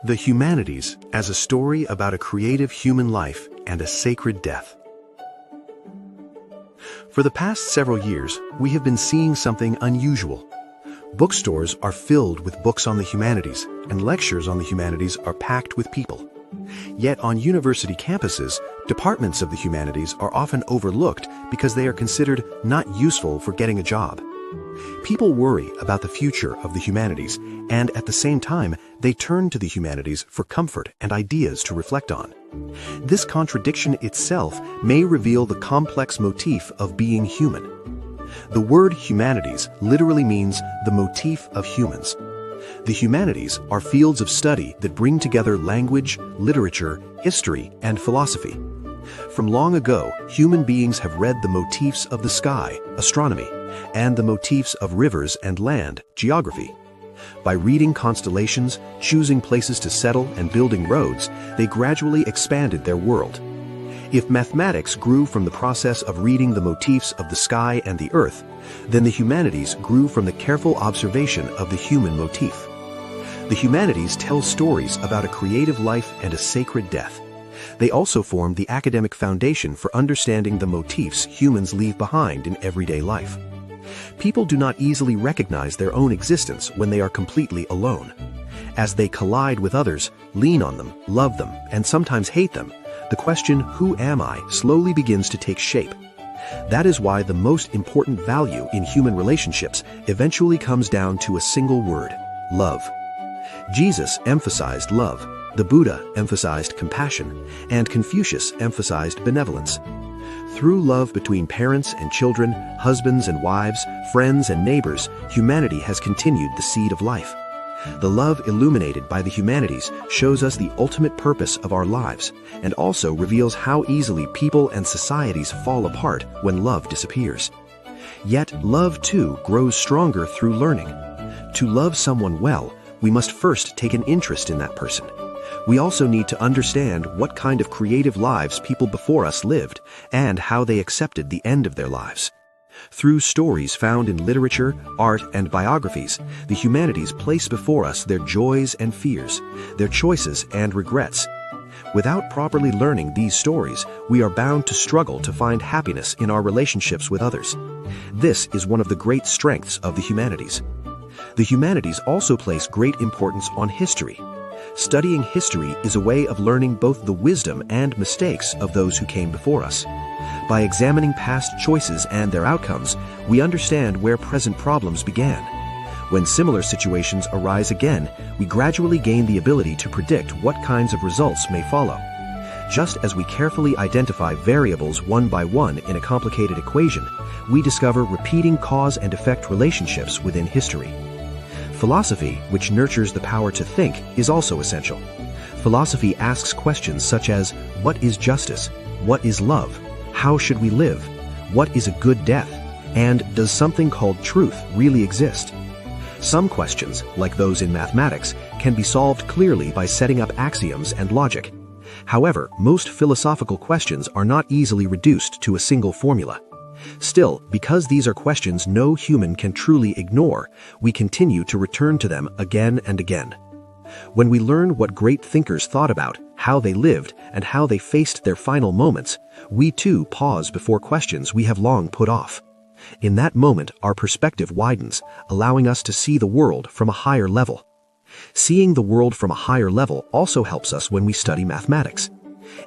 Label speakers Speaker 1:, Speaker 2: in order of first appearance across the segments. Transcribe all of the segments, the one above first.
Speaker 1: The Humanities as a story about a creative human life and a sacred death. For the past several years, we have been seeing something unusual. Bookstores are filled with books on the humanities, and lectures on the humanities are packed with people. Yet on university campuses, departments of the humanities are often overlooked because they are considered not useful for getting a job. People worry about the future of the humanities, and at the same time, they turn to the humanities for comfort and ideas to reflect on. This contradiction itself may reveal the complex motif of being human. The word humanities literally means the motif of humans. The humanities are fields of study that bring together language, literature, history, and philosophy. From long ago, human beings have read the motifs of the sky, astronomy, and the motifs of rivers and land, geography. By reading constellations, choosing places to settle, and building roads, they gradually expanded their world. If mathematics grew from the process of reading the motifs of the sky and the earth, then the humanities grew from the careful observation of the human motif. The humanities tell stories about a creative life and a sacred death. They also form the academic foundation for understanding the motifs humans leave behind in everyday life. People do not easily recognize their own existence when they are completely alone. As they collide with others, lean on them, love them, and sometimes hate them, the question, "Who am I?" slowly begins to take shape. That is why the most important value in human relationships eventually comes down to a single word: love. Jesus emphasized love, the Buddha emphasized compassion, and Confucius emphasized benevolence. Through love between parents and children, husbands and wives, friends and neighbors, humanity has continued the seed of life. The love illuminated by the humanities shows us the ultimate purpose of our lives, and also reveals how easily people and societies fall apart when love disappears. Yet love too grows stronger through learning. To love someone well, we must first take an interest in that person. We also need to understand what kind of creative lives people before us lived, and how they accepted the end of their lives. Through stories found in literature, art, and biographies, the humanities place before us their joys and fears, their choices and regrets. Without properly learning these stories, we are bound to struggle to find happiness in our relationships with others. This is one of the great strengths of the humanities. The humanities also place great importance on history. Studying history is a way of learning both the wisdom and mistakes of those who came before us. By examining past choices and their outcomes, we understand where present problems began. When similar situations arise again, we gradually gain the ability to predict what kinds of results may follow. Just as we carefully identify variables one by one in a complicated equation, we discover repeating cause and effect relationships within history. Philosophy, which nurtures the power to think, is also essential. Philosophy asks questions such as, what is justice? What is love? How should we live? What is a good death? And does something called truth really exist? Some questions, like those in mathematics, can be solved clearly by setting up axioms and logic. However, most philosophical questions are not easily reduced to a single formula. Still, because these are questions no human can truly ignore, we continue to return to them again and again. When we learn what great thinkers thought about, how they lived, and how they faced their final moments, we too pause before questions we have long put off. In that moment, our perspective widens, allowing us to see the world from a higher level. Seeing the world from a higher level also helps us when we study mathematics.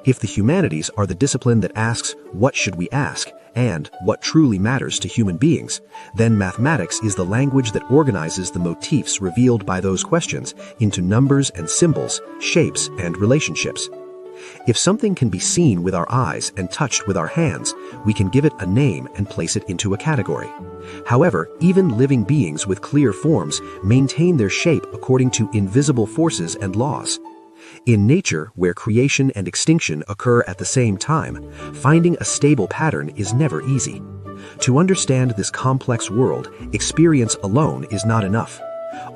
Speaker 1: If the humanities are the discipline that asks, what should we ask, and what truly matters to human beings, then mathematics is the language that organizes the motifs revealed by those questions into numbers and symbols, shapes and relationships. If something can be seen with our eyes and touched with our hands, we can give it a name and place it into a category. However, even living beings with clear forms maintain their shape according to invisible forces and laws. In nature, where creation and extinction occur at the same time, finding a stable pattern is never easy. To understand this complex world, experience alone is not enough.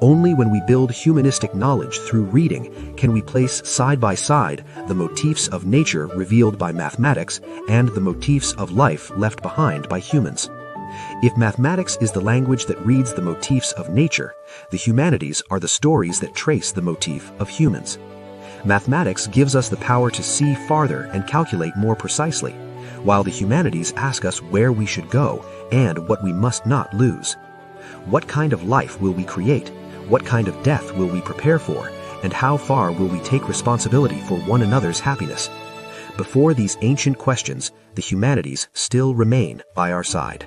Speaker 1: Only when we build humanistic knowledge through reading can we place side by side the motifs of nature revealed by mathematics and the motifs of life left behind by humans. If mathematics is the language that reads the motifs of nature, the humanities are the stories that trace the motif of humans. Mathematics gives us the power to see farther and calculate more precisely, while the humanities ask us where we should go and what we must not lose. What kind of life will we create? What kind of death will we prepare for? And how far will we take responsibility for one another's happiness? Before these ancient questions, the humanities still remain by our side.